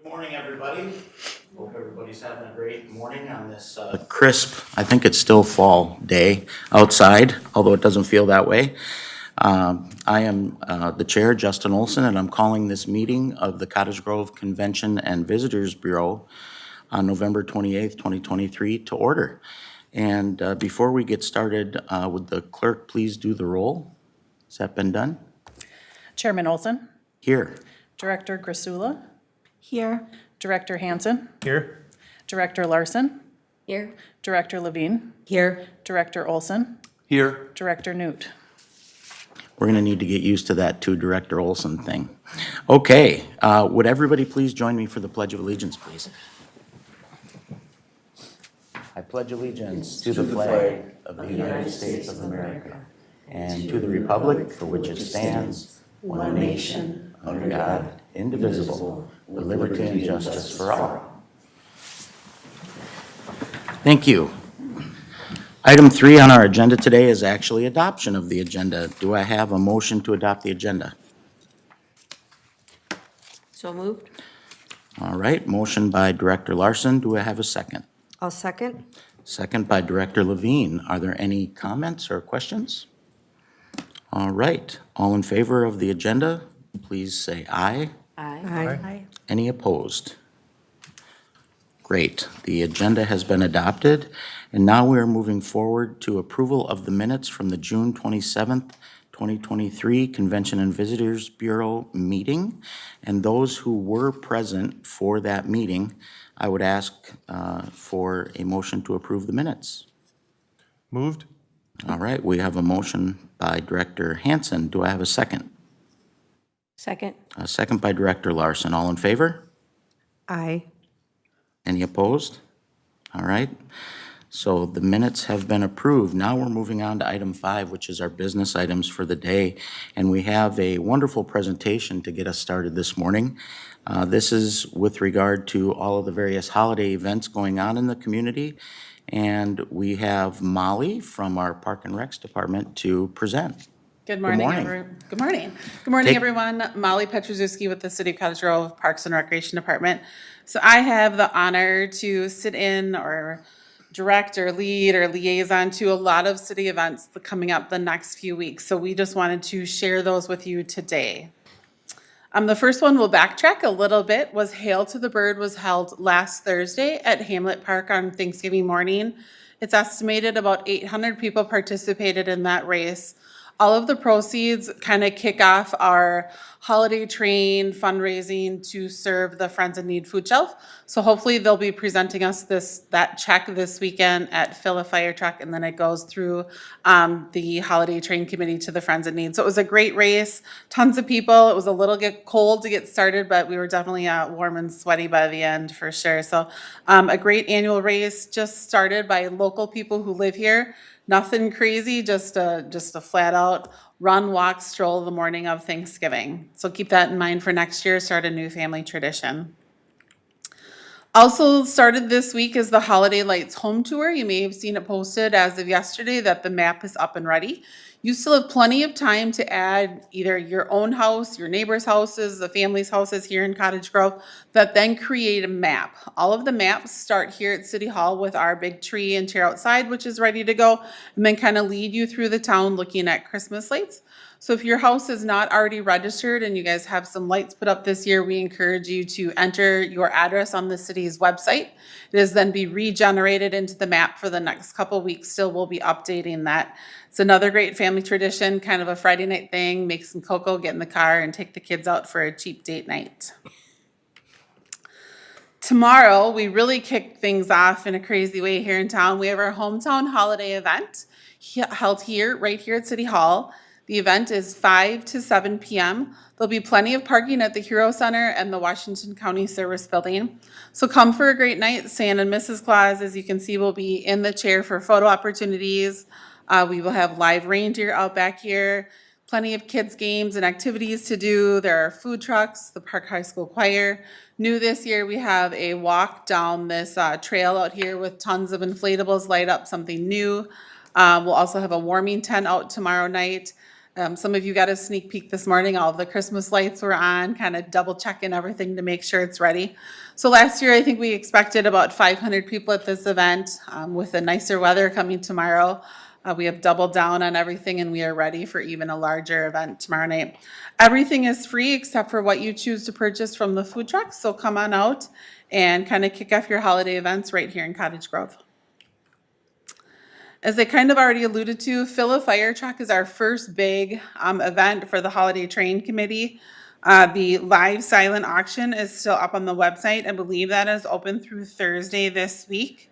Good morning, everybody. Hope everybody's having a great morning on this crisp, I think it's still fall day outside, although it doesn't feel that way. I am the chair, Justin Olson, and I'm calling this meeting of the Cottage Grove Convention and Visitors Bureau on November 28th, 2023 to order. And before we get started, would the clerk please do the roll? Has that been done? Chairman Olson, Here. Director Grasula, Here. Director Hansen, Here. Director Larson, Here. Director Levine, Here. Director Olson, Here. Director Newt. We're going to need to get used to that too, Director Olson thing. Okay, would everybody please join me for the Pledge of Allegiance, please? I pledge allegiance to the flag of the United States of America and to the republic for which it stands, one nation, under God, indivisible, with liberty and justice for all. Thank you. Item 3 on our agenda today is actually adoption of the agenda. Do I have a motion to adopt the agenda? So moved. All right, motion by Director Larson. Do I have a second? I'll second. Second by Director Levine. Are there any comments or questions? All right, all in favor of the agenda, please say aye. Aye. Any opposed? Great. The agenda has been adopted, and now we are moving forward to approval of the minutes from the June 27th, 2023 Convention and Visitors Bureau meeting. And those who were present for that meeting, I would ask for a motion to approve the minutes. Moved. All right, we have a motion by Director Hansen. Do I have a second? Second. A second by Director Larson. All in favor? Aye. Any opposed? All right. So the minutes have been approved. Now we're moving on to item 5, which is our business items for the day. And we have a wonderful presentation to get us started this morning. This is with regard to all of the various holiday events going on in the community. And we have Molly from our Park and Recs Department to present. Good morning, morning. Good morning. Good morning, Take- everyone. Molly Petruzewski with the City of Cottage Grove Parks and Recreation Department. So I have the honor to sit in or direct or lead or liaison to a lot of city events coming up the next few weeks. So we just wanted to share those with you today. The first one, we'll backtrack a little bit, was Hail to the Bird was held last Thursday at Hamlet Park on Thanksgiving morning. It's estimated about 800 people participated in that race. All of the proceeds kind of kick off our holiday train fundraising to serve the Friends in Need food shelf. So hopefully they'll be presenting us that check this weekend at Fill a Fire Truck, and then it goes through the holiday train committee to the Friends in Need. So it was a great race, tons of people. It was a little cold to get started, but we were definitely warm and sweaty by the end for sure. So a great annual race, just started by local people who live here. Nothing crazy, just a flat out run, walk, stroll the morning of Thanksgiving. So keep that in mind for next year, start a new family tradition. Also started this week is the Holiday Lights Home Tour. You may have seen it posted as of yesterday that the map is up and ready. You still have plenty of time to add either your own house, your neighbor's houses, the family's houses here in Cottage Grove, that then create a map. All of the maps start here at City Hall with our big tree and chair outside, which is ready to go, and then kind of lead you through the town looking at Christmas lights. So if your house is not already registered and you guys have some lights put up this year, we encourage you to enter your address on the city's website. It is then be regenerated into the map for the next couple weeks. Still, we'll be updating that. It's another great family tradition, kind of a Friday night thing. Make some cocoa, get in the car, and take the kids out for a cheap date night. Tomorrow, we really kick things off in a crazy way here in town. We have our hometown holiday event held here, right here at City Hall. The event is 5 to 7 p.m. There'll be plenty of parking at the Hero Center and the Washington County Service Building. So come for a great night. Santa and Mrs. Claus, as you can see, will be in the chair for photo opportunities. We will have live reindeer out back here. Plenty of kids' games and activities to do. There are food trucks, the Park High School Choir. New this year, we have a walk down this trail out here with tons of inflatables light up, something new. We'll also have a warming tent out tomorrow night. Some of you got a sneak peek this morning. All of the Christmas lights were on, kind of double checking everything to make sure it's ready. So last year, I think we expected about 500 people at this event. With the nicer weather coming tomorrow, we have doubled down on everything and we are ready for even a larger event tomorrow night. Everything is free except for what you choose to purchase from the food trucks. So come on out and kind of kick off your holiday events right here in Cottage Grove. As I kind of already alluded to, Fill a Fire Truck is our first big event for the Holiday Train Committee. The live silent auction is still up on the website. I believe that is open through Thursday this week,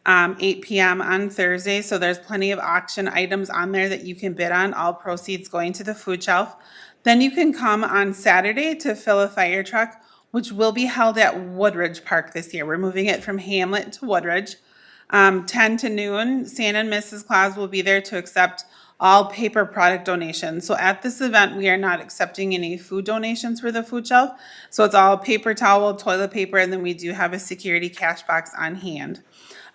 8 p.m. on Thursday. So there's plenty of auction items on there that you can bid on, all proceeds going to the food shelf. Then you can come on Saturday to Fill a Fire Truck, which will be held at Woodridge Park this year. We're moving it from Hamlet to Woodridge. 10 to noon, Santa and Mrs. Claus will be there to accept all paper product donations. So at this event, we are not accepting any food donations for the food shelf. So it's all paper towel, toilet paper, and then we do have a security cash box on hand.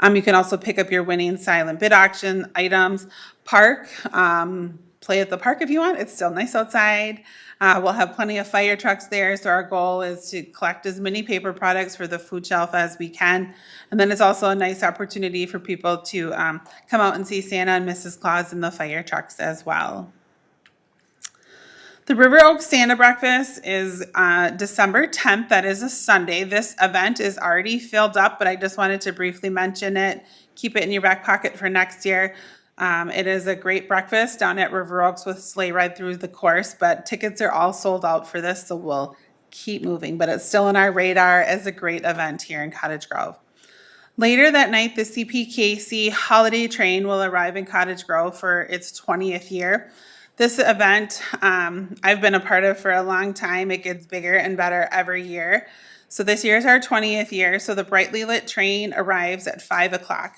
You can also pick up your winning silent bid auction items. Park, play at the park if you want. It's still nice outside. We'll have plenty of fire trucks there. So our goal is to collect as many paper products for the food shelf as we can. And then it's also a nice opportunity for people to come out and see Santa and Mrs. Claus in the fire trucks as well. The River Oaks Santa Breakfast is December 10th. That is a Sunday. This event is already filled up, but I just wanted to briefly mention it. Keep it in your back pocket for next year. It is a great breakfast down at River Oaks with sleigh ride through the course, but tickets are all sold out for this, so we'll keep moving. But it's still on our radar as a great event here in Cottage Grove. Later that night, the CPKC Holiday Train will arrive in Cottage Grove for its 20th year. This event I've been a part of for a long time. It gets bigger and better every year. So this year is our 20th year. So the brightly lit train arrives at 5 o'clock.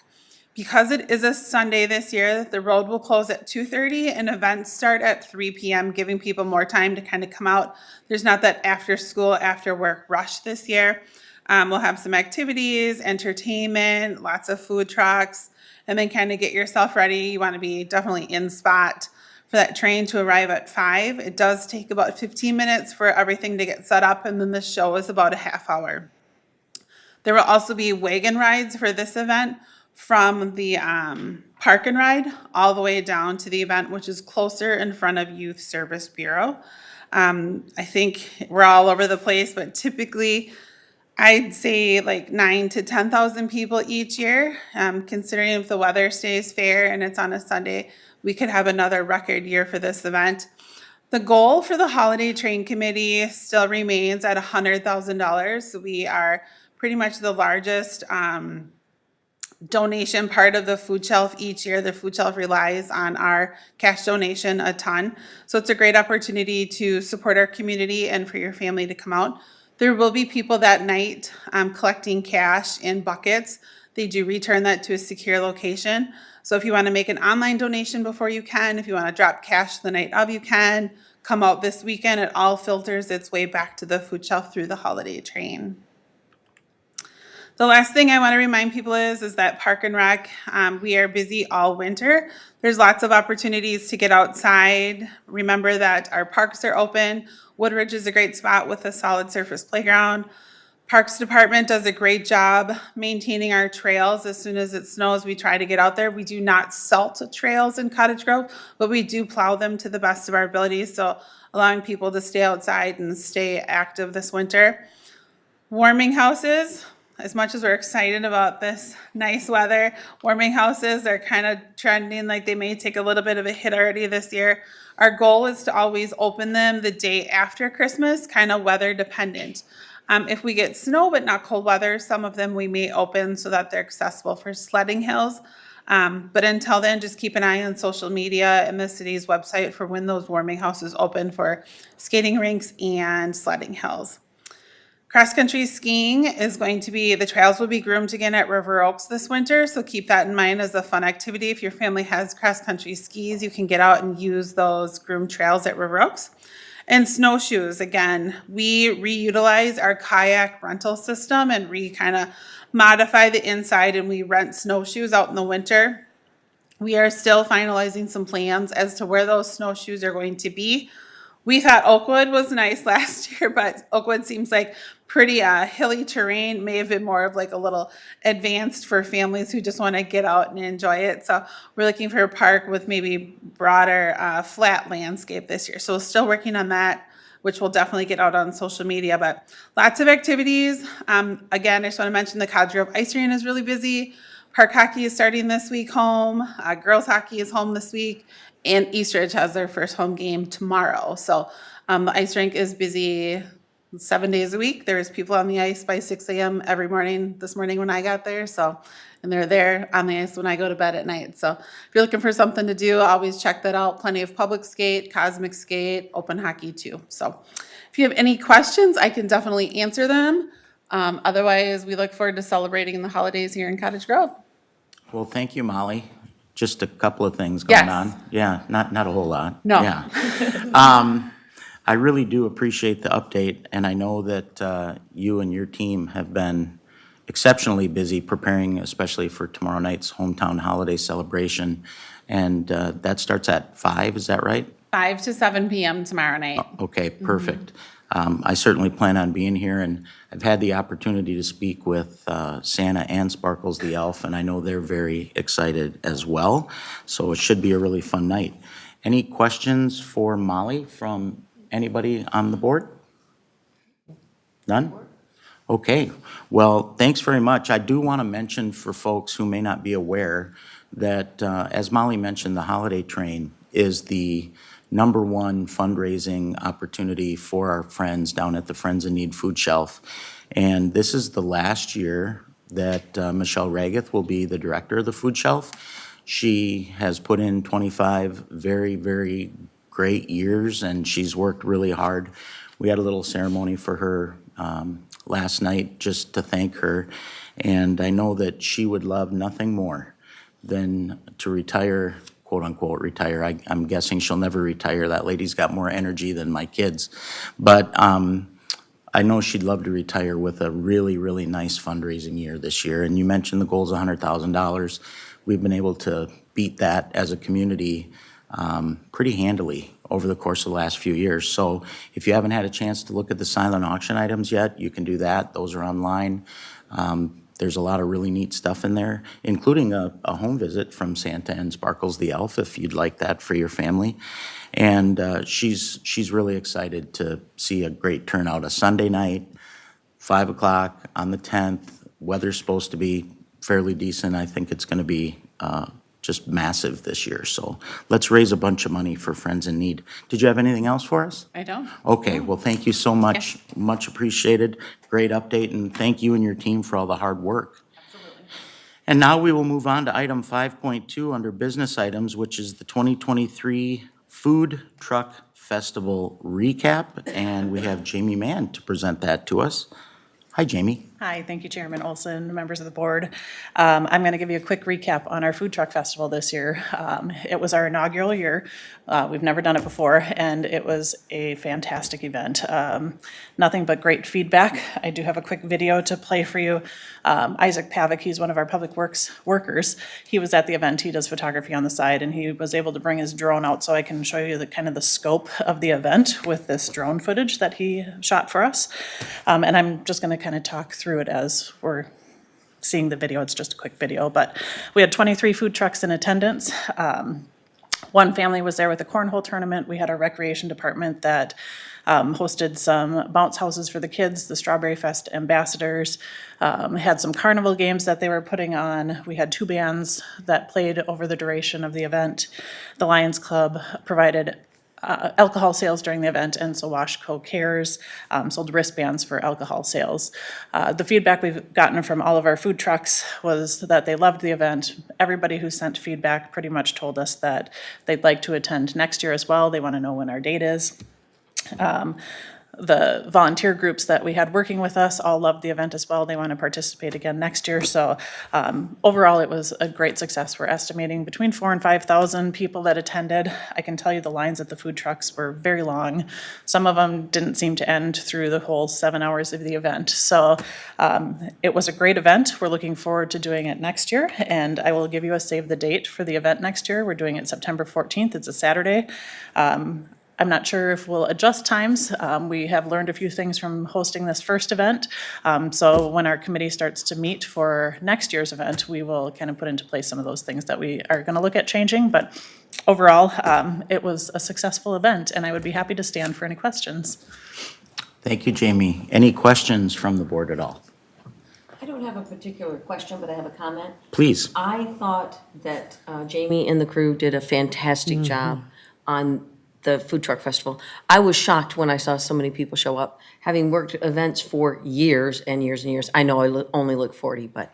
Because it is a Sunday this year, the road will close at 2:30 and events start at 3 p.m., giving people more time to kind of come out. There's not that after school, after work rush this year. We'll have some activities, entertainment, lots of food trucks, and then kind of get yourself ready. You want to be definitely in spot for that train to arrive at 5. It does take about 15 minutes for everything to get set up, and then the show is about a half hour. There will also be wagon rides for this event from the park and ride all the way down to the event, which is closer in front of Youth Service Bureau. I think we're all over the place, but typically I'd say like 9,000 to 10,000 people each year. Considering if the weather stays fair and it's on a Sunday, we could have another record year for this event. The goal for the Holiday Train Committee still remains at $100,000. We are pretty much the largest donation part of the food shelf each year. The food shelf relies on our cash donation a ton. So it's a great opportunity to support our community and for your family to come out. There will be people that night collecting cash in buckets. They do return that to a secure location. So if you want to make an online donation before you can, if you want to drop cash the night of, you can come out this weekend. It all filters its way back to the food shelf through the holiday train. The last thing I want to remind people is that Park and Rec, we are busy all winter. There's lots of opportunities to get outside. Remember that our parks are open. Woodridge is a great spot with a solid surface playground. Parks Department does a great job maintaining our trails. As soon as it snows, we try to get out there. We do not salt trails in Cottage Grove, but we do plow them to the best of our abilities. So allowing people to stay outside and stay active this winter. Warming houses. As much as we're excited about this nice weather, warming houses are kind of trending like they may take a little bit of a hit already this year. Our goal is to always open them the day after Christmas, kind of weather dependent. If we get snow but not cold weather, some of them we may open so that they're accessible for sledding hills. But until then, just keep an eye on social media and the city's website for when those warming houses open for skating rinks and sledding hills. Cross-country skiing is going to be, the trails will be groomed again at River Oaks this winter, so keep that in mind as a fun activity. If your family has cross-country skis, you can get out and use those groomed trails at River Oaks. And snowshoes, again, we reutilize our kayak rental system and kind of modify the inside, and we rent snowshoes out in the winter. We are still finalizing some plans as to where those snowshoes are going to be. We thought Oakwood was nice last year, but Oakwood seems like pretty hilly terrain, may have been more of like a little advanced for families who just want to get out and enjoy it. So we're looking for a park with maybe broader flat landscape this year. So still working on that, which will definitely get out on social media, but lots of activities. Again, I just want to mention the Cottage Grove Ice Arena is really busy. Park hockey is starting this week home. Girls hockey is home this week. And Eastridge has their first home game tomorrow. So the ice rink is busy 7 days a week. There's people on the ice by 6 a.m. every morning, this morning when I got there. So, and they're there on the ice when I go to bed at night. So if you're looking for something to do, always check that out. Plenty of public skate, cosmic skate, open hockey too. So if you have any questions, I can definitely answer them. Otherwise, we look forward to celebrating the holidays here in Cottage Grove. Well, thank you, Molly. Just a couple of things going Yes. on. Yeah, not a whole lot. No. Yeah. I really do appreciate the update, and I know that you and your team have been exceptionally busy preparing, especially for tomorrow night's hometown holiday celebration. And that starts at 5, is that right? 5 to 7 p.m. tomorrow night. Okay, perfect. I certainly plan on being here, and I've had the opportunity to speak with Santa and Sparkles the Elf, and I know they're very excited as well. So it should be a really fun night. Any questions for Molly from anybody on the board? None? Okay, well, thanks very much. I do want to mention for folks who may not be aware that, as Molly mentioned, the Holiday Train is the #1 fundraising opportunity for our friends down at the Friends in Need Food Shelf. And this is the last year that Michelle Raggeth will be the director of the food shelf. She has put in 25 very, very great years, and she's worked really hard. We had a little ceremony for her last night just to thank her, and I know that she would love nothing more than to retire, quote unquote retire. I'm guessing she'll never retire. That lady's got more energy than my kids. But I know she'd love to retire with a really, really nice fundraising year this year. And you mentioned the goal's $100,000. We've been able to beat that as a community pretty handily over the course of the last few years. So if you haven't had a chance to look at the silent auction items yet, you can do that. Those are online. There's a lot of really neat stuff in there, including a home visit from Santa and Sparkles the Elf, if you'd like that for your family. And she's really excited to see a great turnout. A Sunday night, 5 o'clock on the 10th. Weather's supposed to be fairly decent. I think it's going to be just massive this year. So let's raise a bunch of money for Friends in Need. Did you have anything else for us? I don't. Okay, well, thank you so much. Much appreciated. Great update, and thank you and your team for all the hard work. Absolutely. And now we will move on to item 5.2 under business items, which is the 2023 Food Truck Festival recap. And we have Jamie Mann to present that to us. Hi, Jamie. Hi, thank you, Chairman Olson, members of the board. I'm going to give you a quick recap on our Food Truck Festival this year. It was our inaugural year. We've never done it before, and it was a fantastic event. Nothing but great feedback. I do have a quick video to play for you. Isaac Pavick, he's one of our public works workers. He was at the event. He does photography on the side, and he was able to bring his drone out so I can show you the kind of the scope of the event with this drone footage that he shot for us. And I'm just going to kind of talk through it as we're seeing the video. It's just a quick video, but we had 23 food trucks in attendance. One family was there with a cornhole tournament. We had our recreation department that hosted some bounce houses for the kids, the Strawberry Fest ambassadors, had some carnival games that they were putting on. We had 2 bands that played over the duration of the event. The Lions Club provided alcohol sales during the event, and so Washco Cares sold wristbands for alcohol sales. The feedback we've gotten from all of our food trucks was that they loved the event. Everybody who sent feedback pretty much told us that they'd like to attend next year as well. They want to know when our date is. The volunteer groups that we had working with us all loved the event as well. They want to participate again next year. So overall, it was a great success. We're estimating between 4,000 and 5,000 people that attended. I can tell you the lines at the food trucks were very long. Some of them didn't seem to end through the whole 7 hours of the event. So it was a great event. We're looking forward to doing it next year. And I will give you a save the date for the event next year. We're doing it September 14th. It's a Saturday. I'm not sure if we'll adjust times. We have learned a few things from hosting this first event. So when our committee starts to meet for next year's event, we will kind of put into place some of those things that we are going to look at changing. But overall, it was a successful event, and I would be happy to stand for any questions. Thank you, Jamie. Any questions from the board at all? I don't have a particular question, but I have a comment. Please. I thought that Jamie and the crew did a fantastic job on the food truck festival. I was shocked when I saw so many people show up, having worked events for years and years and years. I know I only look 40, but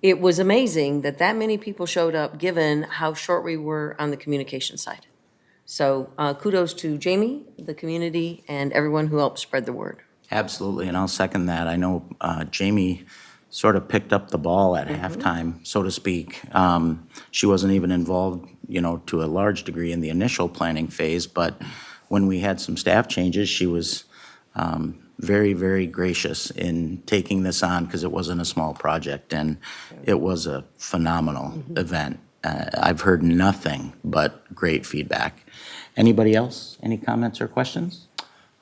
it was amazing that many people showed up, given how short we were on the communication side. So kudos to Jamie, the community, and everyone who helped spread the word. Absolutely, and I'll second that. I know Jamie sort of picked up the ball at halftime, so to speak. She wasn't even involved, to a large degree in the initial planning phase, but when we had some staff changes, she was very, very gracious in taking this on because it wasn't a small project, and it was a phenomenal event. I've heard nothing but great feedback. Anybody else? Any comments or questions?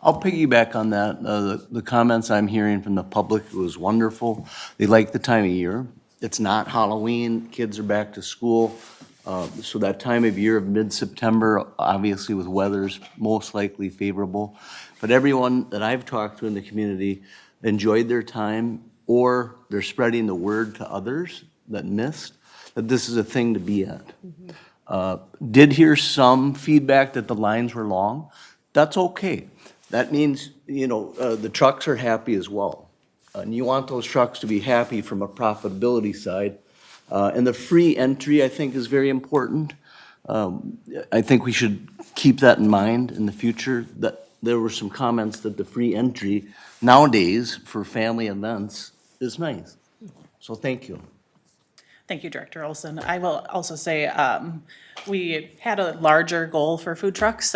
I'll piggyback on that. The comments I'm hearing from the public was wonderful. They like the time of year. It's not Halloween, kids are back to school. So that time of year of mid-September, obviously with weather's most likely favorable. But everyone that I've talked to in the community enjoyed their time, or they're spreading the word to others that missed, that this is a thing to be at. Did hear some feedback that the lines were long. That's okay. That means, the trucks are happy as well. And you want those trucks to be happy from a profitability side. And the free entry, I think, is very important. I think we should keep that in mind in the future, that there were some comments that the free entry nowadays for family events is nice. So thank you. Thank you, Director Olson. I will also say, we had a larger goal for food trucks.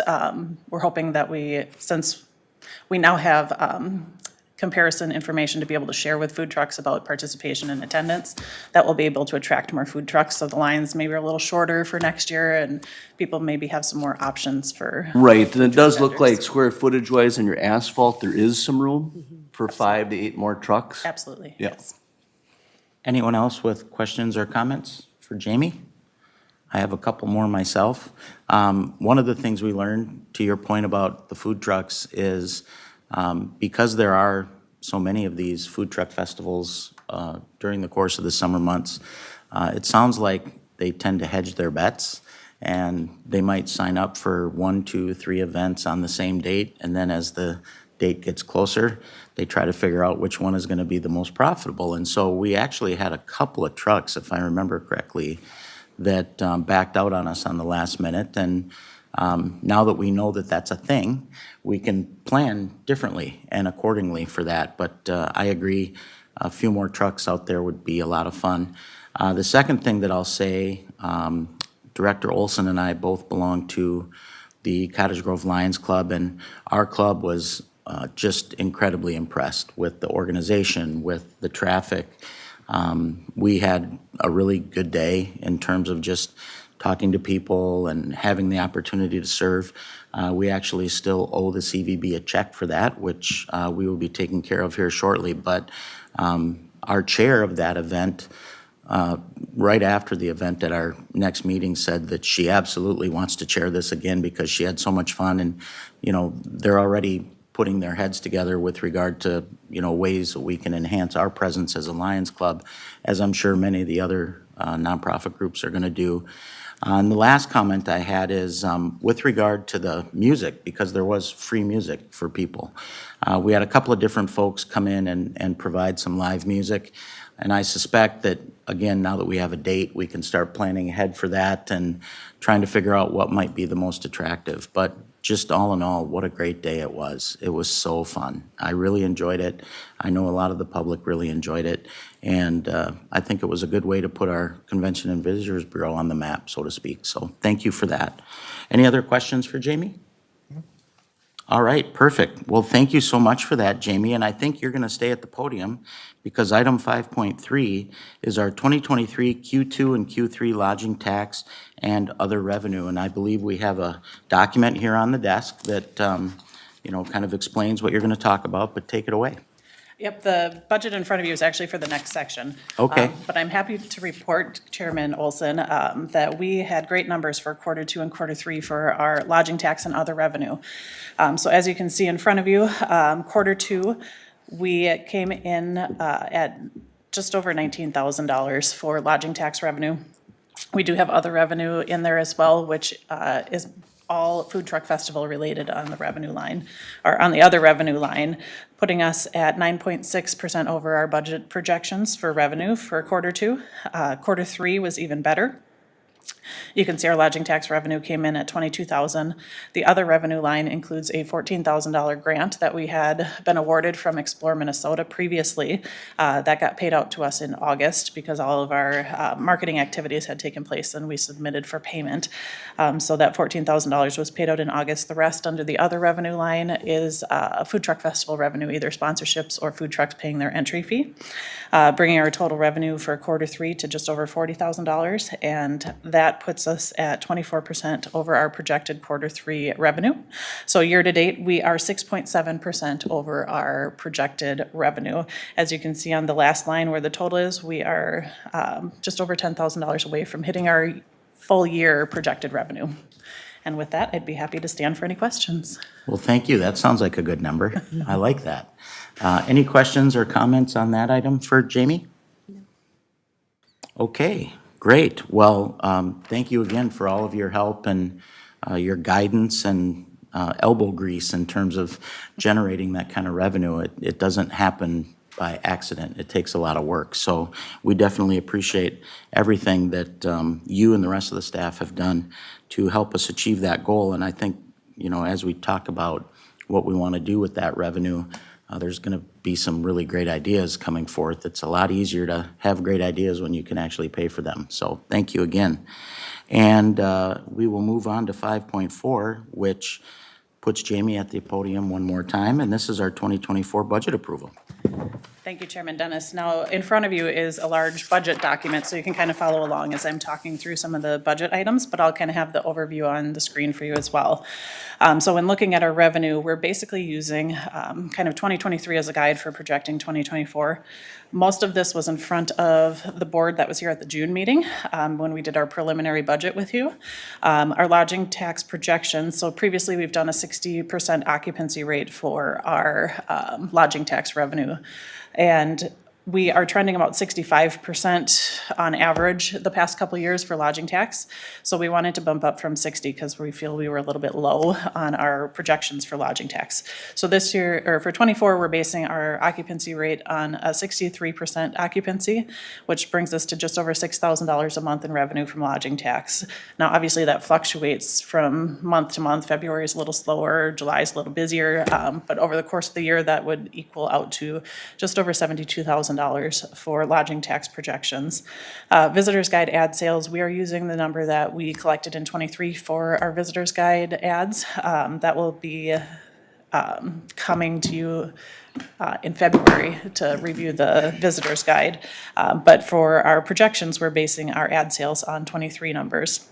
We're hoping that since we now have comparison information to be able to share with food trucks about participation and attendance, that we'll be able to attract more food trucks. So the lines maybe are a little shorter for next year, and people maybe have some more options for. Right, and it does look vendors. like square footage wise in your asphalt, there is some room for 5 to 8 more trucks. Absolutely, Yeah. yes. Anyone else with questions or comments for Jamie? I have a couple more myself. One of the things we learned, to your point about the food trucks, is because there are so many of these food truck festivals during the course of the summer months, it sounds like they tend to hedge their bets, and they might sign up for 1, 2, 3 events on the same date, and then as the date gets closer, they try to figure out which one is going to be the most profitable. And so we actually had a couple of trucks, if I remember correctly, that backed out on us on the last minute. And now that we know that that's a thing, we can plan differently and accordingly for that. But I agree, a few more trucks out there would be a lot of fun. The second thing that I'll say, Director Olson and I both belong to the Cottage Grove Lions Club, and our club was just incredibly impressed with the organization, with the traffic. We had a really good day in terms of just talking to people and having the opportunity to serve. We actually still owe the CVB a check for that, which we will be taking care of here shortly. But our chair of that event, right after the event at our next meeting, said that she absolutely wants to chair this again because she had so much fun. And, they're already putting their heads together with regard to, ways that we can enhance our presence as a Lions Club, as I'm sure many of the other nonprofit groups are going to do. And the last comment I had is with regard to the music, because there was free music for people. We had a couple of different folks come in and provide some live music. And I suspect that, again, now that we have a date, we can start planning ahead for that and trying to figure out what might be the most attractive. But just all in all, what a great day it was. It was so fun. I really enjoyed it. I know a lot of the public really enjoyed it. And I think it was a good way to put our Convention and Visitors Bureau on the map, so to speak. So thank you for that. Any other questions for Jamie? All right, perfect. Well, thank you so much for that, Jamie, and I think you're going to stay at the podium because item 5.3 is our 2023 Q2 and Q3 lodging tax and other revenue. And I believe we have a document here on the desk that, kind of explains what you're going to talk about, but take it away. Yep, the budget in front of you is actually for the next section. Okay. But I'm happy to report, Chairman Olson, that we had great numbers for quarter two and quarter three for our lodging tax and other revenue. So as you can see in front of you, quarter two, we came in at just over $19,000 for lodging tax revenue. We do have other revenue in there as well, which is all food truck festival related on the revenue line, or on the other revenue line, putting us at 9.6% over our budget projections for revenue for quarter two. Quarter three was even better. You can see our lodging tax revenue came in at $22,000. The other revenue line includes a $14,000 grant that we had been awarded from Explore Minnesota previously. That got paid out to us in August because all of our marketing activities had taken place and we submitted for payment. So that $14,000 was paid out in August. The rest under the other revenue line is food truck festival revenue, either sponsorships or food trucks paying their entry fee, bringing our total revenue for quarter three to just over $40,000, and that puts us at 24% over our projected quarter three revenue. So year to date, we are 6.7% over our projected revenue. As you can see on the last line where the total is, we are just over $10,000 away from hitting our full year projected revenue. And with that, I'd be happy to stand for any questions. Well, thank you. That sounds like a good number. I like that. Any questions or comments on that item for Jamie? Okay, great. Well, thank you again for all of your help and your guidance and elbow grease in terms of generating that kind of revenue. It doesn't happen by accident. It takes a lot of work. So we definitely appreciate everything that you and the rest of the staff have done to help us achieve that goal. And I think, as we talk about what we want to do with that revenue, there's going to be some really great ideas coming forth. It's a lot easier to have great ideas when you can actually pay for them. So thank you again. And we will move on to 5.4, which puts Jamie at the podium one more time. And this is our 2024 budget approval. Thank you, Chairman Dennis. Now, in front of you is a large budget document, so you can kind of follow along as I'm talking through some of the budget items, but I'll kind of have the overview on the screen for you as well. So when looking at our revenue, we're basically using kind of 2023 as a guide for projecting 2024. Most of this was in front of the board that was here at the June meeting when we did our preliminary budget with you. Our lodging tax projections, so previously we've done a 60% occupancy rate for our lodging tax revenue. And we are trending about 65% on average the past couple of years for lodging tax. So we wanted to bump up from 60 because we feel we were a little bit low on our projections for lodging tax. So this year, or for 24, we're basing our occupancy rate on a 63% occupancy, which brings us to just over $6,000 a month in revenue from lodging tax. Now, obviously that fluctuates from month to month. February is a little slower, July is a little busier, but over the course of the year, that would equal out to just over $72,000 for lodging tax projections. Visitors Guide ad sales, we are using the number that we collected in 23 for our Visitors Guide ads. That will be coming to you in February to review the Visitors Guide. But for our projections, we're basing our ad sales on 23 numbers.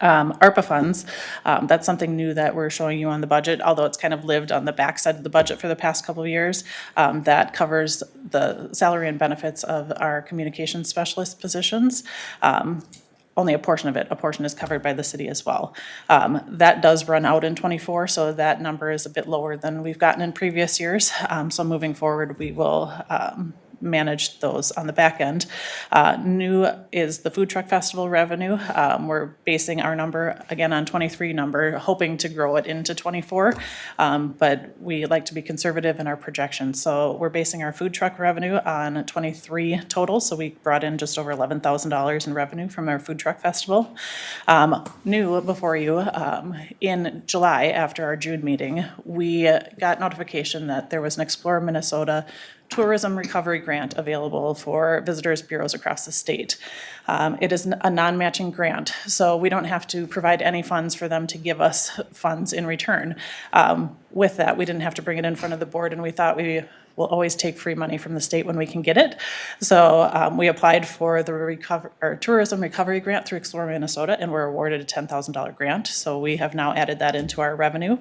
ARPA funds, that's something new that we're showing you on the budget, although it's kind of lived on the backside of the budget for the past couple of years. That covers the salary and benefits of our communications specialist positions. Only a portion of it. A portion is covered by the city as well. That does run out in 24, so that number is a bit lower than we've gotten in previous years. So moving forward, we will manage those on the back end. New is the Food Truck Festival revenue. We're basing our number, again, on 23 number, hoping to grow it into 24. But we like to be conservative in our projections. So we're basing our food truck revenue on 23 total. So we brought in just over $11,000 in revenue from our Food Truck Festival. New before you, in July, after our June meeting, we got notification that there was an Explore Minnesota tourism recovery grant available for visitors bureaus across the state. It is a non-matching grant, so we don't have to provide any funds for them to give us funds in return. With that, we didn't have to bring it in front of the board, and we thought we will always take free money from the state when we can get it. So we applied for the tourism recovery grant through Explore Minnesota, and were awarded a $10,000 grant. So we have now added that into our revenue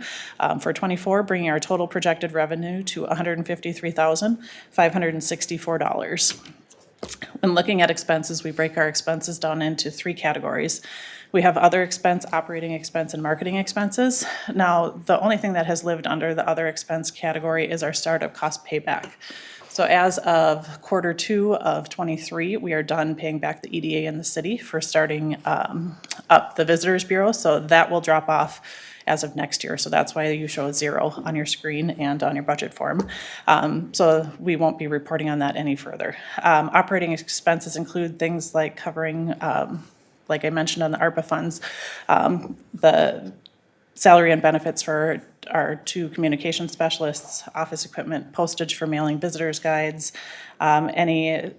for '24, bringing our total projected revenue to $153,564. When looking at expenses, we break our expenses down into 3 categories. We have other expense, operating expense, and marketing expenses. Now, the only thing that has lived under the other expense category is our startup cost payback. So as of Q2 of '23, we are done paying back the EDA in the city for starting up the Visitors Bureau. So that will drop off as of next year. So that's why you show a 0 on your screen and on your budget form. So we won't be reporting on that any further. Operating expenses include things like covering, like I mentioned on the ARPA funds, the salary and benefits for our 2 communication specialists, office equipment, postage for mailing visitors guides, any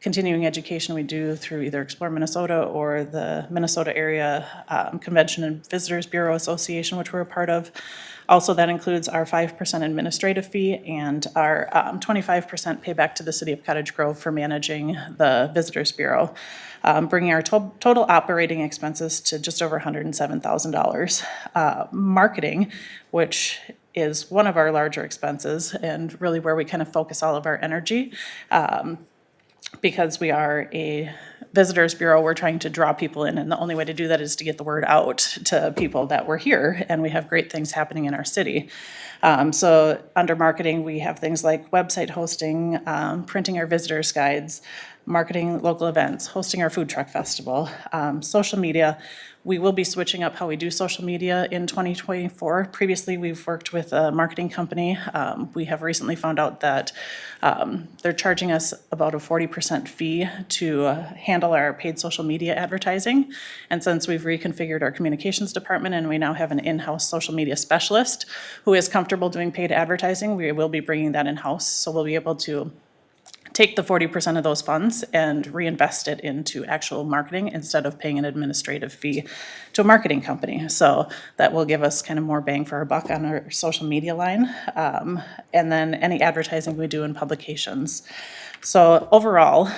continuing education we do through either Explore Minnesota or the Minnesota Area Convention and Visitors Bureau Association, which we're a part of. Also, that includes our 5% administrative fee and our 25% payback to the city of Cottage Grove for managing the Visitors Bureau, bringing our total operating expenses to just over $107,000. Marketing, which is one of our larger expenses and really where we kind of focus all of our energy. Because we are a visitors bureau, we're trying to draw people in, and the only way to do that is to get the word out to people that we're here, and we have great things happening in our city. So under marketing, we have things like website hosting, printing our visitors guides, marketing local events, hosting our food truck festival, social media. We will be switching up how we do social media in 2024. Previously, we've worked with a marketing company. We have recently found out that they're charging us about a 40% fee to handle our paid social media advertising. And since we've reconfigured our communications department and we now have an in-house social media specialist who is comfortable doing paid advertising, we will be bringing that in-house. So we'll be able to take the 40% of those funds and reinvest it into actual marketing instead of paying an administrative fee to a marketing company. So that will give us kind of more bang for our buck on our social media line. And then any advertising we do in publications. So overall,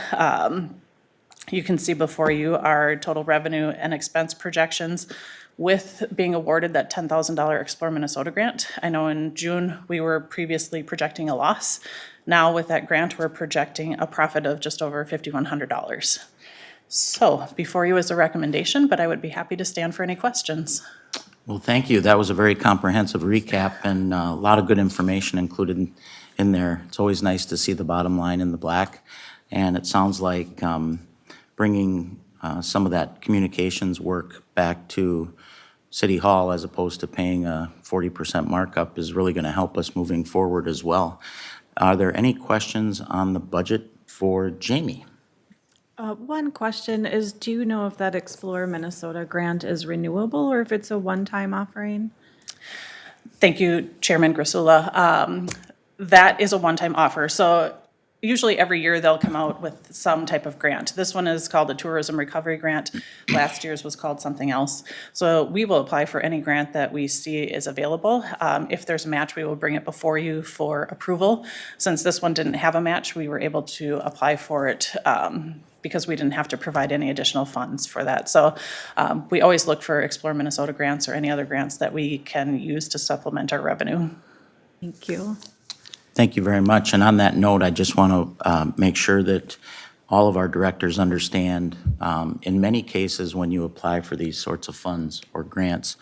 you can see before you our total revenue and expense projections with being awarded that $10,000 Explore Minnesota grant. I know in June, we were previously projecting a loss. Now with that grant, we're projecting a profit of just over $5,100. So before you is a recommendation, but I would be happy to stand for any questions. Well, thank you. That was a very comprehensive recap and a lot of good information included in there. It's always nice to see the bottom line in the black. And it sounds like bringing some of that communications work back to City Hall as opposed to paying a 40% markup is really going to help us moving forward as well. Are there any questions on the budget for Jamie? One question is, do you know if that Explore Minnesota grant is renewable or if it's a one-time offering? Thank you, Chairman Grasula. That is a one-time offer. So usually every year they'll come out with some type of grant. This one is called a tourism recovery grant. Last year's was called something else. So we will apply for any grant that we see is available. If there's a match, we will bring it before you for approval. Since this one didn't have a match, we were able to apply for it because we didn't have to provide any additional funds for that. So we always look for Explore Minnesota grants or any other grants that we can use to supplement our revenue. Thank you. Thank you very much. And on that note, I just want to make sure that all of our directors understand, in many cases, when you apply for these sorts of funds or grants,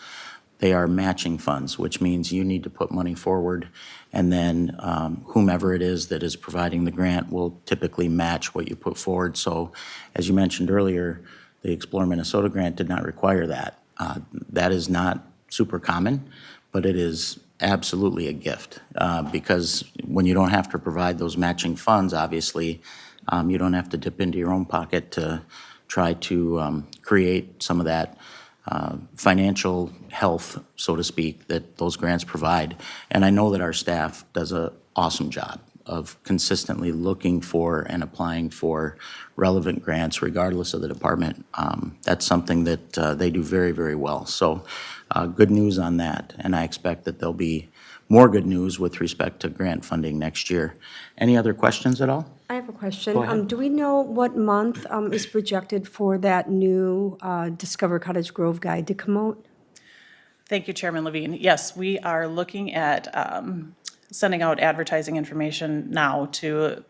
they are matching funds, which means you need to put money forward, and then whomever it is that is providing the grant will typically match what you put forward. So as you mentioned earlier, the Explore Minnesota grant did not require that. That is not super common, but it is absolutely a gift, because when you don't have to provide those matching funds, obviously, you don't have to dip into your own pocket to try to create some of that financial health, so to speak, that those grants provide. And I know that our staff does an awesome job of consistently looking for and applying for relevant grants regardless of the department. That's something that they do very, very well. So good news on that, and I expect that there'll be more good news with respect to grant funding next year. Any other questions at all? I have a question. Go ahead. Do we know what month is projected for that new Discover Cottage Grove guide to come out? Thank you, Chairman Levine. Yes, we are looking at sending out advertising information now to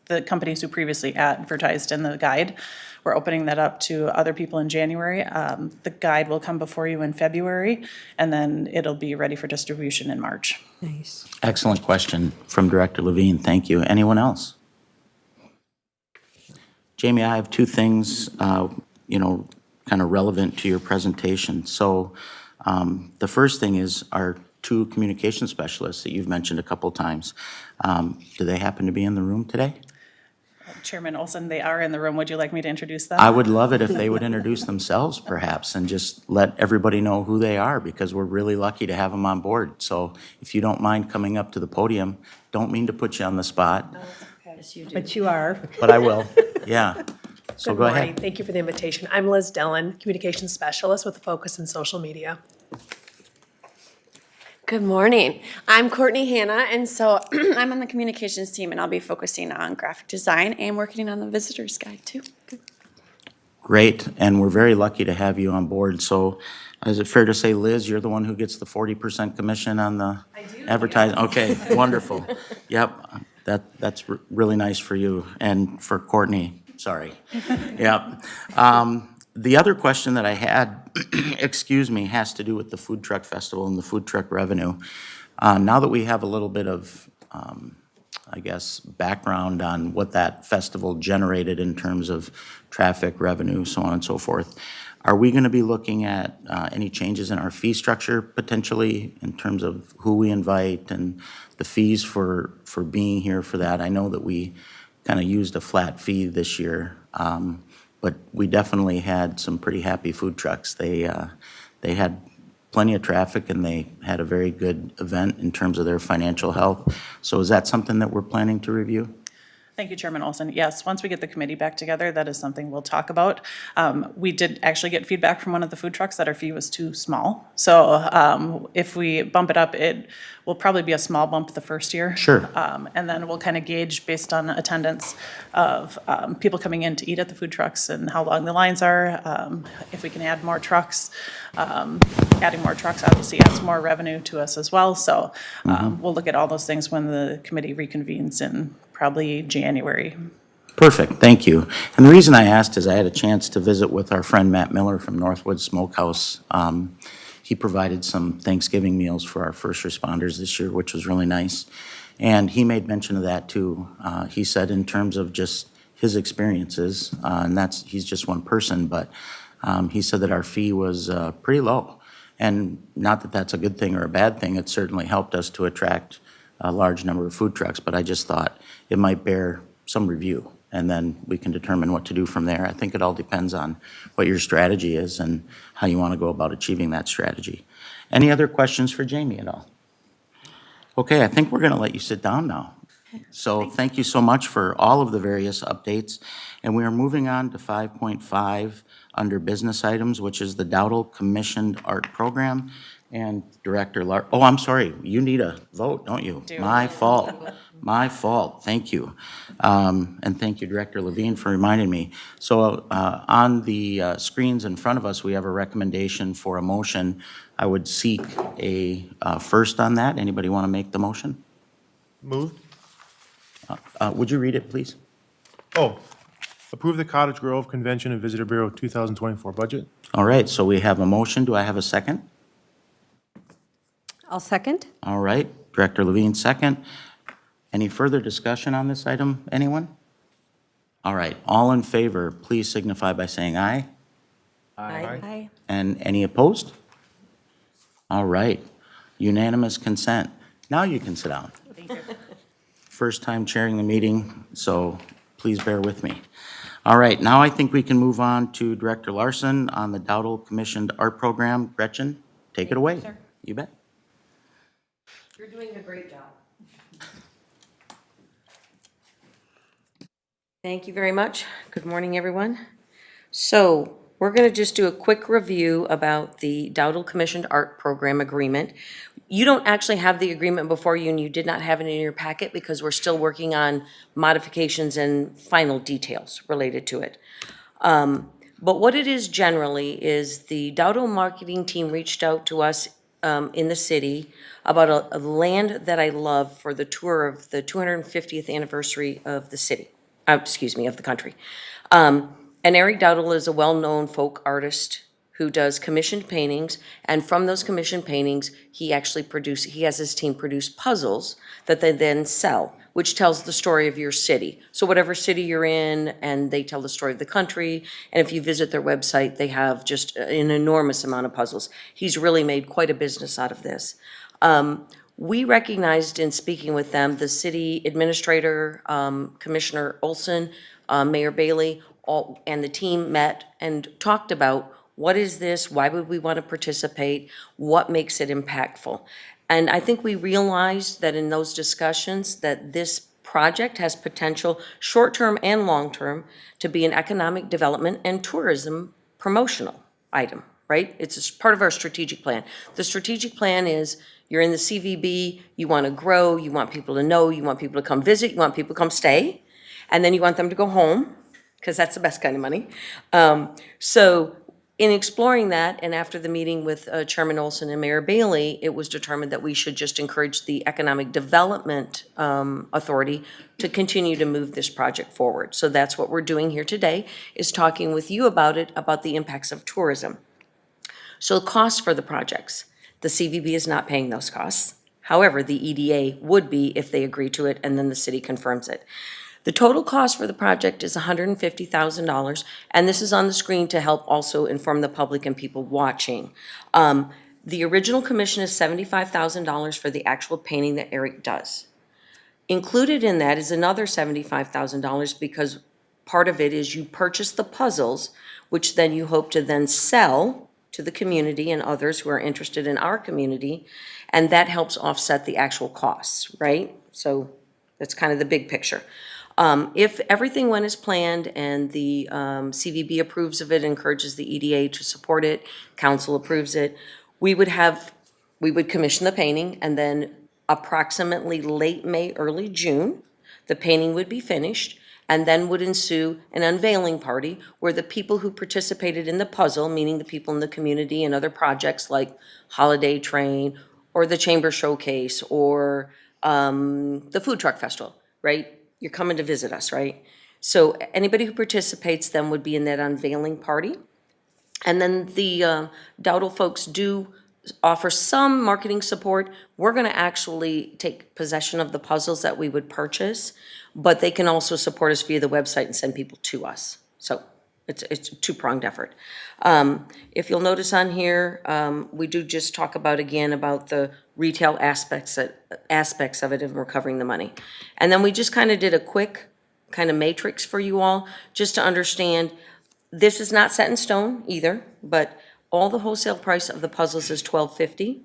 the companies who previously advertised in the guide. We're opening that up to other people in January. The guide will come before you in February, and then it'll be ready for distribution in March. Nice. Excellent question from Director Levine. Thank you. Anyone else? Jamie, I have two things, kind of relevant to your presentation. So the first thing is our two communication specialists that you've mentioned a couple times. Do they happen to be in the room today? Chairman Olson, they are in the room. Would you like me to introduce them? I would love it if they would introduce themselves perhaps and just let everybody know who they are, because we're really lucky to have them on board. So if you don't mind coming up to the podium, don't mean to put you on the spot, Yes, you do. But you are. but I will. Yeah. So Good go morning. ahead. Thank you for the invitation. I'm Liz Dillon, Communications Specialist with a focus in social media. Good morning. I'm Courtney Hanna, and so I'm on the communications team, and I'll be focusing on graphic design and working on the visitor's guide too. Great, and we're very lucky to have you on board. So is it fair to say, Liz, you're the one who gets the 40% commission on the advertising? Okay, wonderful. Yep, that's really nice for you and for Courtney, sorry. Yep. The other question that I had, excuse me, has to do with the Food Truck Festival and the food truck revenue. Now that we have a little bit of, I guess, background on what that festival generated in terms of traffic, revenue, so on and so forth, are we going to be looking at any changes in our fee structure potentially in terms of who we invite and the fees for being here for that? I know that we kind of used a flat fee this year, but we definitely had some pretty happy food trucks. They had plenty of traffic, and they had a very good event in terms of their financial health. So is that something that we're planning to review? Thank you, Chairman Olson. Yes, once we get the committee back together, that is something we'll talk about. We did actually get feedback from one of the food trucks that our fee was too small. So if we bump it up, it will probably be a small bump the first year. Sure. And then we'll kind of gauge based on attendance of people coming in to eat at the food trucks and how long the lines are. If we can add more trucks, adding more trucks obviously adds more revenue to us as well. So we'll look at all those things when the committee reconvenes in probably January. Perfect, thank you. And the reason I asked is I had a chance to visit with our friend Matt Miller from Northwood Smokehouse. He provided some Thanksgiving meals for our first responders this year, which was really nice. And he made mention of that too. He said in terms of just his experiences, and he's just one person, but he said that our fee was pretty low. And not that that's a good thing or a bad thing, it certainly helped us to attract a large number of food trucks, but I just thought it might bear some review, and then we can determine what to do from there. I think it all depends on what your strategy is and how you want to go about achieving that strategy. Any other questions for Jamie at all? Okay, I think we're going to let you sit down now. So thank you so much for all of the various updates. And we are moving on to 5.5 under business items, which is the Dowdle Commissioned Art Program. And Director I'm sorry, you need a vote, don't you? My fault, my fault, thank you. And thank you, Director Levine, for reminding me. So on the screens in front of us, we have a recommendation for a motion. I would seek a first on that. Anybody want to make the motion? Moved. Would you read it, please? Oh, Approve the Cottage Grove Convention and Visitor Bureau 2024 budget. All right, so we have a motion. Do I have a second? I'll second. All right, Director Levine, second. Any further discussion on this item, anyone? All right, all in favor, please signify by saying aye. Aye. And any opposed? All right, unanimous consent. Now you can sit down. First time chairing the meeting, so please bear with me. All right, now I think we can move on to Director Larson on the Dowdle Commissioned Art Program. Gretchen, take it away. You bet. You're doing a great job. Thank you very much. Good morning, everyone. So we're going to just do a quick review about the Dowdle Commissioned Art Program Agreement. You don't actually have the agreement before you, and you did not have it in your packet because we're still working on modifications and final details related to it. But what it is generally is the Dowdle marketing team reached out to us in the city about a land that I love for the tour of the 250th anniversary of the city, of the country. And Eric Dowdle is a well-known folk artist who does commissioned paintings, and from those commissioned paintings, he has his team produce puzzles that they then sell, which tells the story of your city. So whatever city you're in, and they tell the story of the country, and if you visit their website, they have just an enormous amount of puzzles. He's really made quite a business out of this. We recognized in speaking with them, the city administrator, Commissioner Olson, Mayor Bailey, and the team met and talked about what is this, why would we want to participate, what makes it impactful. And I think we realized that in those discussions that this project has potential, short-term and long-term, to be an economic development and tourism promotional item, right? It's part of our strategic plan. The strategic plan is you're in the CVB, you want to grow, you want people to know, you want people to come visit, you want people to come stay, and then you want them to go home, because that's the best kind of money. So in exploring that, and after the meeting with Chairman Olson and Mayor Bailey, it was determined that we should just encourage the Economic Development Authority to continue to move this project forward. So that's what we're doing here today, is talking with you about it, about the impacts of tourism. So costs for the projects. The CVB is not paying those costs. However, the EDA would be if they agree to it and then the city confirms it. The total cost for the project is $150,000, and this is on the screen to help also inform the public and people watching. The original commission is $75,000 for the actual painting that Eric does. Included in that is another $75,000 because part of it is you purchase the puzzles, which then you hope to then sell to the community and others who are interested in our community, and that helps offset the actual costs, right? So that's kind of the big picture. If everything went as planned and the CVB approves of it, encourages the EDA to support it, council approves it, we would commission the painting, and then approximately late May, early June, the painting would be finished, and then would ensue an unveiling party where the people who participated in the puzzle, meaning the people in the community and other projects like Holiday Train or the Chamber Showcase or the Food Truck Festival, right? You're coming to visit us, right? So anybody who participates then would be in that unveiling party. And then the Dowdle folks do offer some marketing support. We're going to actually take possession of the puzzles that we would purchase, but they can also support us via the website and send people to us. So it's a two-pronged effort. If you'll notice on here, we do just talk about, again, about the retail aspects of it and recovering the money. And then we just kind of did a quick kind of matrix for you all, just to understand, this is not set in stone either, but all the wholesale price of the puzzles is $12.50.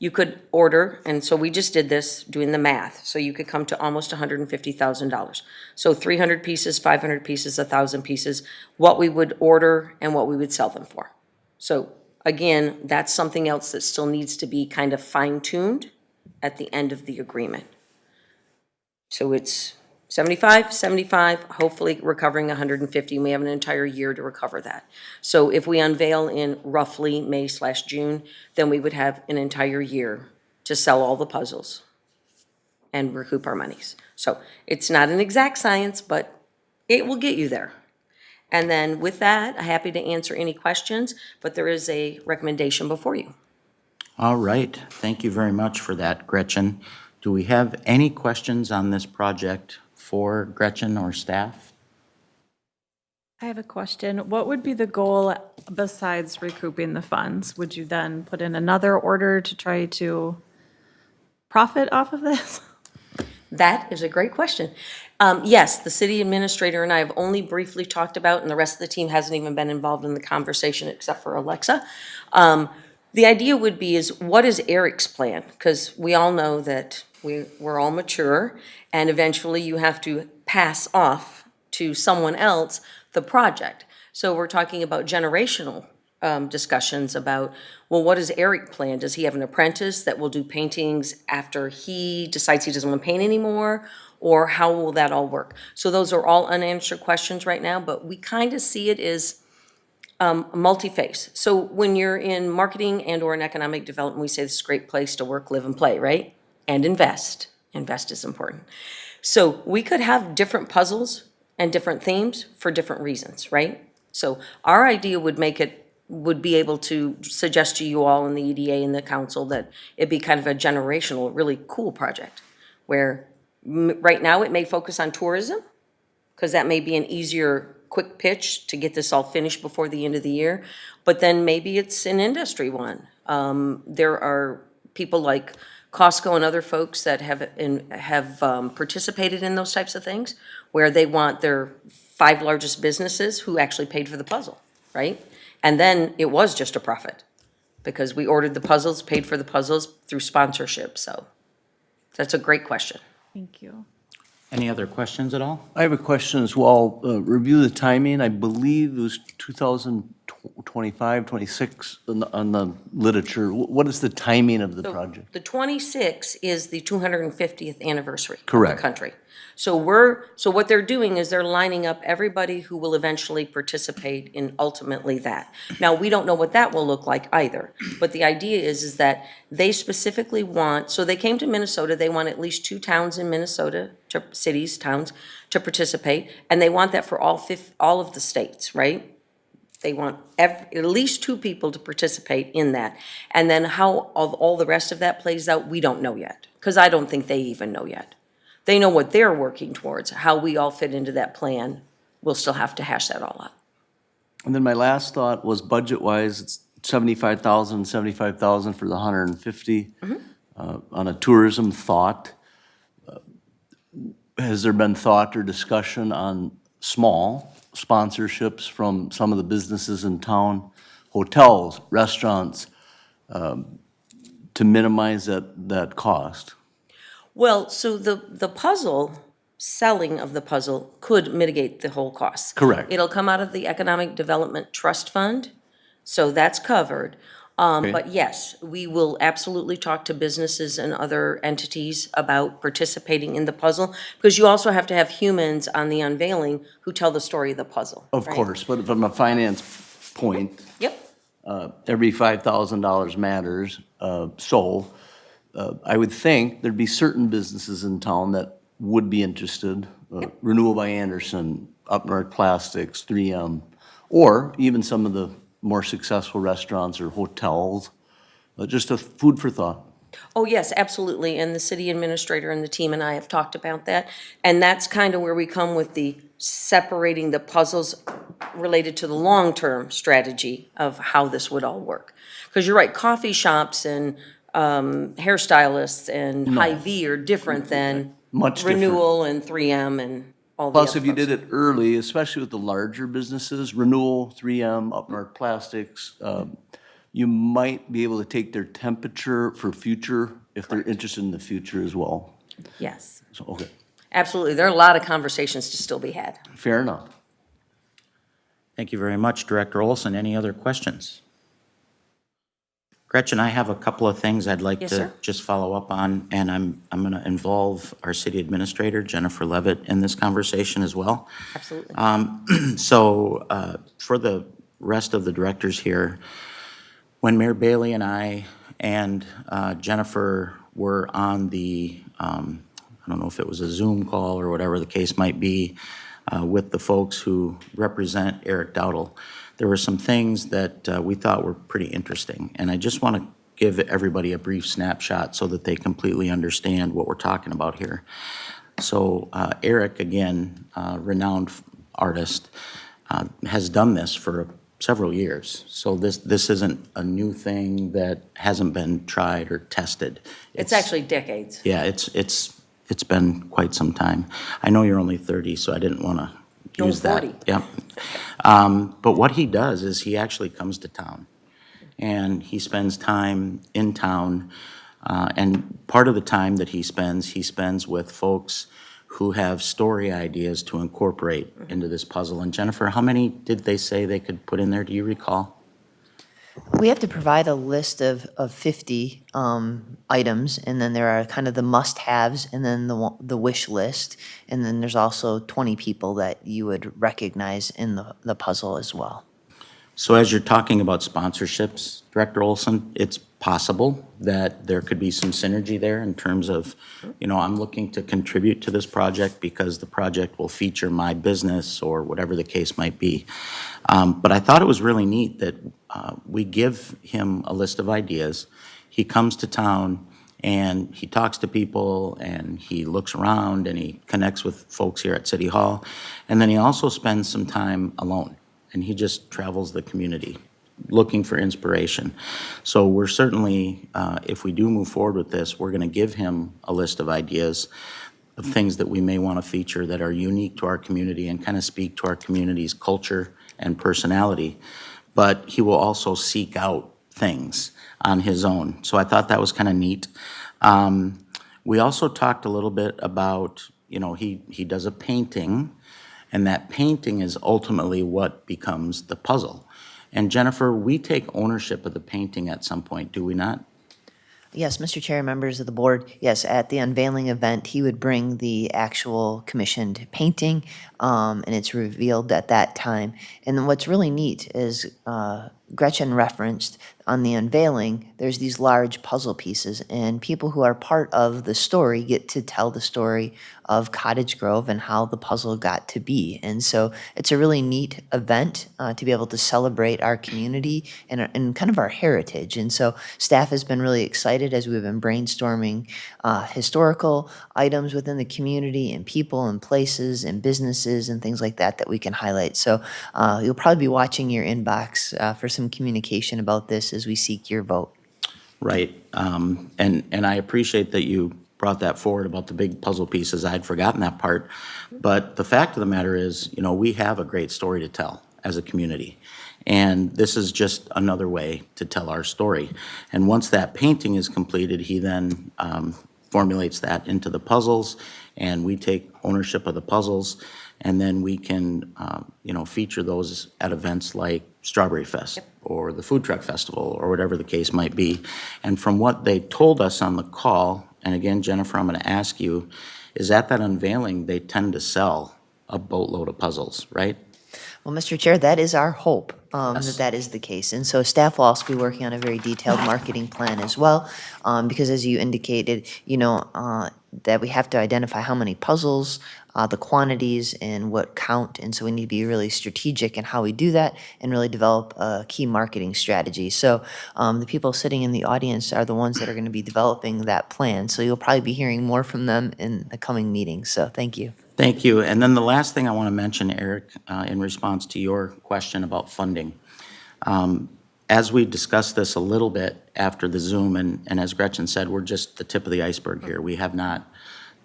You could order, and so we just did this, doing the math, so you could come to almost $150,000. So 300 pieces, 500 pieces, 1,000 pieces, what we would order and what we would sell them for. So again, that's something else that still needs to be kind of fine-tuned at the end of the agreement. So it's 75, hopefully recovering 150, and we have an entire year to recover that. So if we unveil in roughly May/June, then we would have an entire year to sell all the puzzles and recoup our monies. So it's not an exact science, but it will get you there. And then with that, I'm happy to answer any questions, but there is a recommendation before you. All right, thank you very much for that, Gretchen. Do we have any questions on this project for Gretchen or staff? I have a question. What would be the goal besides recouping the funds? Would you then put in another order to try to profit off of this? That is a great question. Yes, the city administrator and I have only briefly talked about, and the rest of the team hasn't even been involved in the conversation except for Alexa. The idea would be is, what is Eric's plan? Because we all know that we're all mature, and eventually you have to pass off to someone else the project. So we're talking about generational discussions about, well, what does Eric plan? Does he have an apprentice that will do paintings after he decides he doesn't want to paint anymore? Or how will that all work? So those are all unanswered questions right now, but we kind of see it as multi-phase. So when you're in marketing and or in economic development, we say this is a great place to work, live, and play, right? And invest. Invest is important. So we could have different puzzles and different themes for different reasons, right? So our idea would be able to suggest to you all in the EDA and the council that it'd be kind of a generational, really cool project where right now it may focus on tourism, because that may be an easier quick pitch to get this all finished before the end of the year. But then maybe it's an industry one. There are people like Costco and other folks that have participated in those types of things, where they want their 5 largest businesses who actually paid for the puzzle, right? And then it was just a profit, because we ordered the puzzles, paid for the puzzles through sponsorship. So that's a great question. Thank you. Any other questions at all? I have a question as well. Review the timing. I believe it was 2025, 26 on the literature. What is the timing of the So project? the 26 is the 250th anniversary of the Correct. country. So what they're doing is they're lining up everybody who will eventually participate in ultimately that. Now, we don't know what that will look like either, but the idea is that they specifically want, so they came to Minnesota, they want at least 2 towns in Minnesota, cities, towns, to participate, and they want that for all of the states, right? They want at least 2 people to participate in that. And then how all the rest of that plays out, we don't know yet, because I don't think they even know yet. They know what they're working towards. How we all fit into that plan, we'll still have to hash that all out. And then my last thought was budget-wise, it's 75,000 for the 150 on a tourism thought. Has there been thought or discussion on small sponsorships from some of the businesses in town, hotels, restaurants, to minimize that cost? Well, so the puzzle, selling of the puzzle could mitigate the whole cost. Correct. It'll come out of the Economic Development Trust Fund, so that's covered. Okay. But yes, we will absolutely talk to businesses and other entities about participating in the puzzle, because you also have to have humans on the unveiling who tell the story of the puzzle. Of right? course, but from a finance point, Yep. every $5,000 matters. I would think there'd be certain businesses in town that would be interested. Renewal by Anderson, Up North Plastics, 3M, or even some of the more successful restaurants or hotels. Just a food for thought. Oh, yes, absolutely, and the city administrator and the team and I have talked about that, and that's kind of where we come with the separating the puzzles related to the long-term strategy of how this would all work. Because you're right, coffee shops and hairstylists and Hy-Vee are different than Much different. Renewal and 3M and all the Plus, other if you folks. did it early, especially with the larger businesses, Renewal, 3M, Up North Plastics, you might be able to take their temperature for future, if they're interested in the future as well. Yes, So, okay, absolutely, there are a lot of conversations to still be had. fair enough. Thank you very much, Director Olson. Any other questions? Gretchen, I have a couple of things I'd like Yes, to sir. just follow up on, and I'm going to involve our city administrator, Jennifer Levitt, in this conversation as well. Absolutely. So for the rest of the directors here, when Mayor Bailey and I and Jennifer were on the, I don't know if it was a Zoom call or whatever the case might be, with the folks who represent Eric Dowdle, there were some things that we thought were pretty interesting. And I just want to give everybody a brief snapshot so that they completely understand what we're talking about here. So Eric, again, renowned artist, has done this for several years. So this isn't a new thing that hasn't been tried or tested. It's actually decades. Yeah, it's been quite some time. I know you're only 30, so I didn't want to No, use that. 40. Yep. But what he does is he actually comes to town, and he spends time in town, and part of the time that he spends with folks who have story ideas to incorporate into this puzzle. And Jennifer, how many did they say they could put in there? Do you recall? We have to provide a list of 50 items, and then there are kind of the must-haves, and then the wish list, and then there's also 20 people that you would recognize in the puzzle as well. So as you're talking about sponsorships, Director Olson, it's possible that there could be some synergy there in terms of, I'm looking to contribute to this project because the project will feature my business or whatever the case might be. But I thought it was really neat that we give him a list of ideas. He comes to town and he talks to people and he looks around and he connects with folks here at City Hall. And then he also spends some time alone. And he just travels the community looking for inspiration. So we're certainly, if we do move forward with this, we're going to give him a list of ideas of things that we may want to feature that are unique to our community and kind of speak to our community's culture and personality. But he will also seek out things on his own. So I thought that was kind of neat. We also talked a little bit about, he does a painting, and that painting is ultimately what becomes the puzzle. And Jennifer, we take ownership of the painting at some point, do we not? Yes, Mr. Chair, members of the board, yes, at the unveiling event, he would bring the actual commissioned painting, and it's revealed at that time. And then what's really neat is Gretchen referenced on the unveiling, there's these large puzzle pieces, and people who are part of the story get to tell the story of Cottage Grove and how the puzzle got to be. And so it's a really neat event to be able to celebrate our community and kind of our heritage. And so staff has been really excited as we've been brainstorming historical items within the community and people and places and businesses and things like that that we can highlight. So you'll probably be watching your inbox for some communication about this as we seek your vote. Right. And I appreciate that you brought that forward about the big puzzle pieces. I had forgotten that part. But the fact of the matter is, we have a great story to tell as a community. And this is just another way to tell our story. And once that painting is completed, he then formulates that into the puzzles, and we take ownership of the puzzles, and then we can, feature those at events like Strawberry Fest or the Food Truck Festival or whatever the case might be. And from what they told us on the call, and again, Jennifer, I'm going to ask you, is at that unveiling, they tend to sell a boatload of puzzles, right? Well, Mr. Chair, that is our hope, that is the case. And so staff will also be working on a very detailed marketing plan as well, because as you indicated, that we have to identify how many puzzles, the quantities, and what count. And so we need to be really strategic in how we do that and really develop a key marketing strategy. So the people sitting in the audience are the ones that are going to be developing that plan. So you'll probably be hearing more from them in the coming meetings. So thank you. Thank you. And then the last thing I want to mention, Eric, in response to your question about funding. As we discussed this a little bit after the Zoom, and as Gretchen said, we're just the tip of the iceberg here. We have not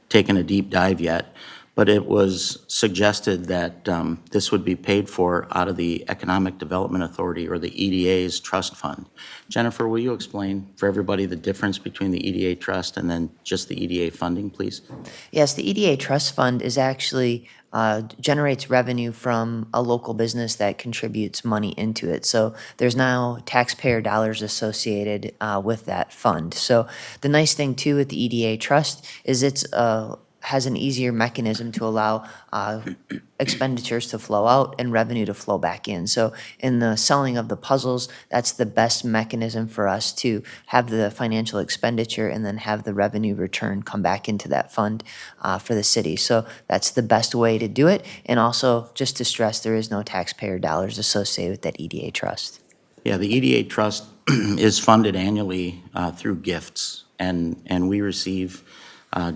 taken a deep dive yet, but it was suggested that this would be paid for out of the Economic Development Authority or the EDA's trust fund. Jennifer, will you explain for everybody the difference between the EDA trust and then just the EDA funding, please? Yes, the EDA trust fund is actually generates revenue from a local business that contributes money into it. So there's now taxpayer dollars associated with that fund. So the nice thing too with the EDA trust is it's has an easier mechanism to allow expenditures to flow out and revenue to flow back in. So in the selling of the puzzles, that's the best mechanism for us to have the financial expenditure and then have the revenue return come back into that fund for the city. So that's the best way to do it. And also, just to stress, there is no taxpayer dollars associated with that EDA trust. Yeah, the EDA trust is funded annually through gifts, and we receive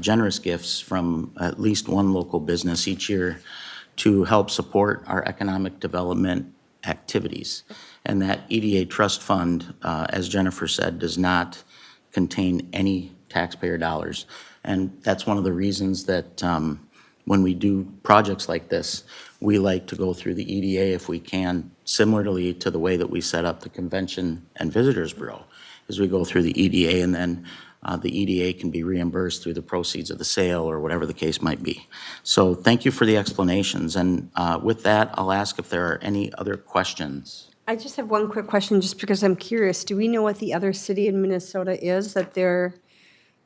generous gifts from at least one local business each year to help support our economic development activities. And that EDA trust fund, as Jennifer said, does not contain any taxpayer dollars. And that's one of the reasons that when we do projects like this, we like to go through the EDA if we can, similarly to the way that we set up the Convention and Visitors Bureau, is we go through the EDA and then the EDA can be reimbursed through the proceeds of the sale or whatever the case might be. So thank you for the explanations. And with that, I'll ask if there are any other questions. I just have one quick question, just because I'm curious. Do we know what the other city in Minnesota is that they're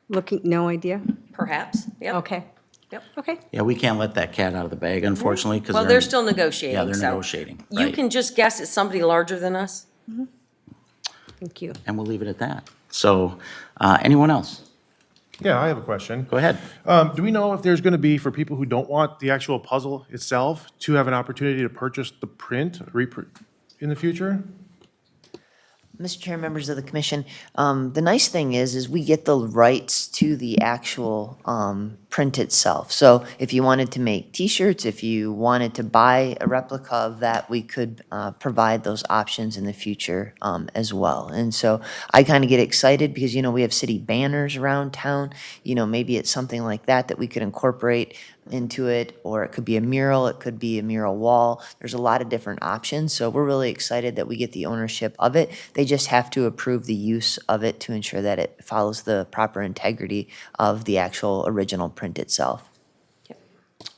looking, no idea? Perhaps, yep. Okay. Yep. Okay. Yeah, we can't let that cat out of the bag, unfortunately, because Well, they're still negotiating. Yeah, they're so negotiating, You right. can just guess it's somebody larger than us. Thank you. And we'll leave it at that. So, anyone else? Yeah, I have a question. Go ahead. Do we know if there's going to be, for people who don't want the actual puzzle itself, to have an opportunity to purchase the print, reprint in the future? Mr. Chair, members of the commission, the nice thing is we get the rights to the actual print itself. So if you wanted to make T-shirts, if you wanted to buy a replica of that, we could provide those options in the future as well. And so I kind of get excited because, we have city banners around town. Maybe it's something like that we could incorporate into it, or it could be a mural, it could be a mural wall. There's a lot of different options, so we're really excited that we get the ownership of it. They just have to approve the use of it to ensure that it follows the proper integrity of the actual original print itself.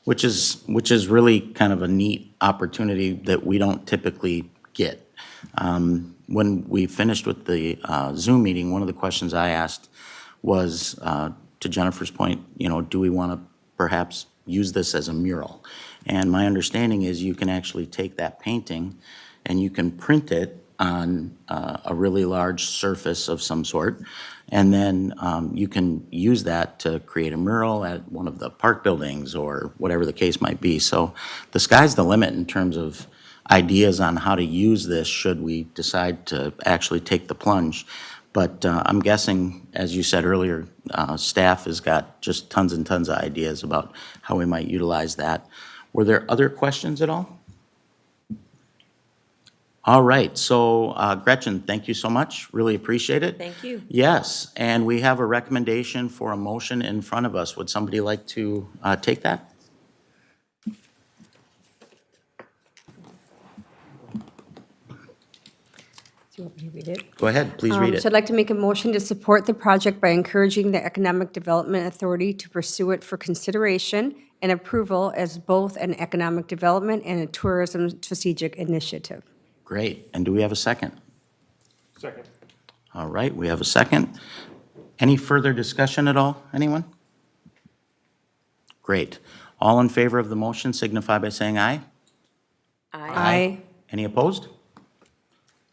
Which is really kind of a neat opportunity that we don't typically get. When we finished with the Zoom meeting, one of the questions I asked was, to Jennifer's point, do we want to perhaps use this as a mural? And my understanding is you can actually take that painting and you can print it on a really large surface of some sort. And then you can use that to create a mural at one of the park buildings or whatever the case might be. So the sky's the limit in terms of ideas on how to use this should we decide to actually take the plunge. But I'm guessing, as you said earlier, staff has got just tons and tons of ideas about how we might utilize that. Were there other questions at all? All right, so Gretchen, thank you so much. Really appreciate it. Thank you. Yes, and we have a recommendation for a motion in front of us. Would somebody like to take that? Do you want me to read it? Go ahead, please read it. So I'd like to make a motion to support the project by encouraging the Economic Development Authority to pursue it for consideration and approval as both an economic development and a tourism strategic initiative. Great, and do we have a second? Second. All right, we have a second. Any further discussion at all, anyone? Great. All in favor of the motion signify by saying aye. Aye. Any opposed?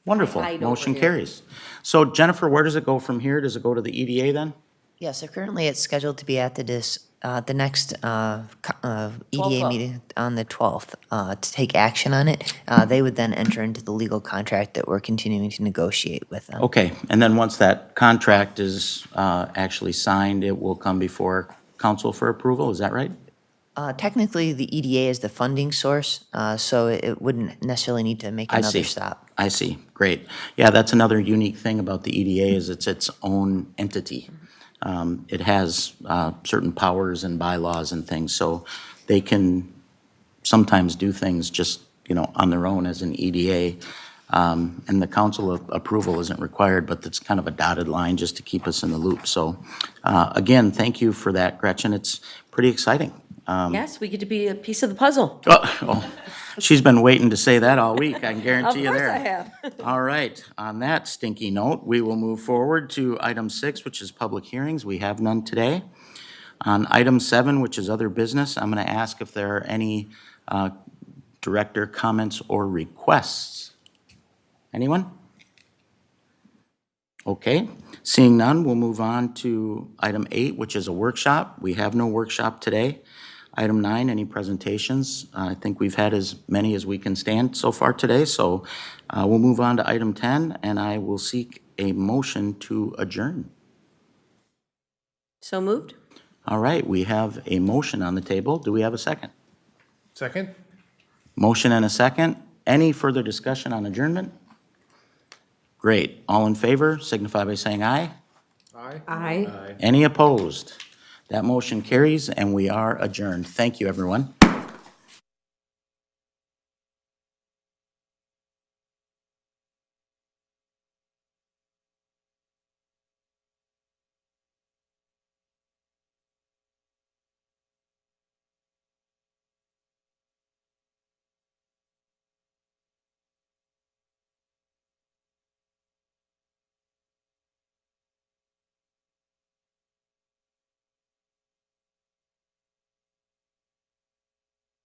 Wonderful, Aye over motion here. carries. So Jennifer, where does it go from here? Does it go to the EDA then? Yeah, so currently it's scheduled to be at the next EDA 12th. meeting on the 12th to take action on it. They would then enter into the legal contract that we're continuing to negotiate with them. Okay, and then once that contract is actually signed, it will come before council for approval, is that right? Technically, the EDA is the funding source, so it wouldn't necessarily need to make I another see. stop. I see, great. Yeah, that's another unique thing about the EDA is it's its own entity. It has certain powers and bylaws and things, so they can sometimes do things just, on their own as an EDA. And the council approval isn't required, but it's kind of a dotted line just to keep us in the loop. So again, thank you for that, Gretchen. It's pretty exciting. Yes, we get to be a piece of the puzzle. She's been waiting to say that all week, I can guarantee you Of there. course I have. All right, on that stinky note, we will move forward to item 6, which is public hearings. We have none today. On item 7, which is other business, I'm going to ask if there are any director comments or requests. Anyone? Okay, seeing none, we'll move on to item 8, which is a workshop. We have no workshop today. Item 9, any presentations? I think we've had as many as we can stand so far today, so we'll move on to item 10, and I will seek a motion to adjourn. So moved? All right, we have a motion on the table. Do we have a second? Second? Motion and a second. Any further discussion on adjournment? Great. All in favor signify by saying aye. Aye. Any opposed? That motion carries, and we are adjourned. Thank you, everyone.